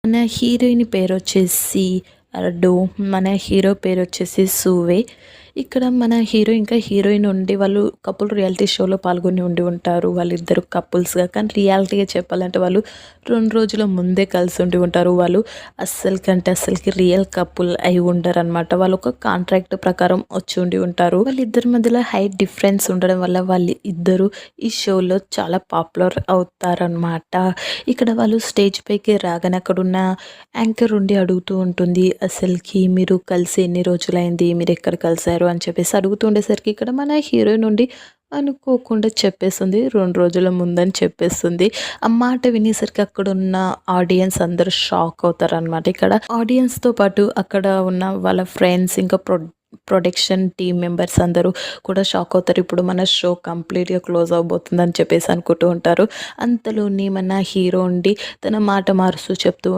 మన హీరోయిన్ పేరొచ్చేసి డో. మన హీరో పేరొచ్చేసి సూవే. ఇక్కడ మన హీరో ఇంకా హీరోయిన్ ఉండి వాళ్ళు కపుల్ రియాలిటీ షోలో పాల్గొని ఉంటారు. వాళ్ళిద్దరు కపుల్స్‌గా. కానీ రియాలిటీగా చెప్పాలంటే వాళ్ళు 2 రోజుల ముందే కలిసి ఉంటారు. వాళ్ళు అస్సలకి రియల్ కపుల్ అయి ఉండరనమాట. వాళ్ళు ఒక కాంట్రాక్ట్ ప్రకారం వచ్చి ఉంటారు. వాళ్ళిద్దరి మధ్యలో హైట్ డిఫరెన్స్ ఉండడం వల్ల వాళ్ళు ఇద్దరు ఈ షోలో చాలా పాపులర్ అవుతారనమాట. ఇక్కడ వాళ్ళు స్టేజ్ పైకి రాగానే అక్కడున్న యాంకర్ ఉండి అడుగుతూ ఉంటుంది. అసలుకి మీరు కలిసి ఎన్ని రోజులైంది? మీరెక్కడ కలిసారు? అని చెప్పేసి అడుగుతూ ఉండేసరికి ఇక్కడ మన హీరోయిన్ నుండి అనుకోకుండా చెప్పేస్తుంది. 2 రోజుల ముందని చెప్పేస్తుంది. ఆ మాట వినేసరికి అక్కడున్న ఆడియన్స్ అందరూ షాక్ అవుతారనమాట. ఇక్కడ ఆడియన్స్‌తో పాటు అక్కడ ఉన్న వాళ్ళ ఫ్రెండ్స్ ఇంకా ప్రొడక్షన్ టీమ్ మెంబర్స్ అందరూ కూడా షాక్ అవుతారు. ఇప్పుడు మన షో కంప్లీట్‌గా క్లోజ్ అవ్వబోతుందని చెప్పేసి అనుకుంటూ ఉంటారు. అంతలోని మన హీరో ఉండి తన మాట మారుస్తూ చెప్తూ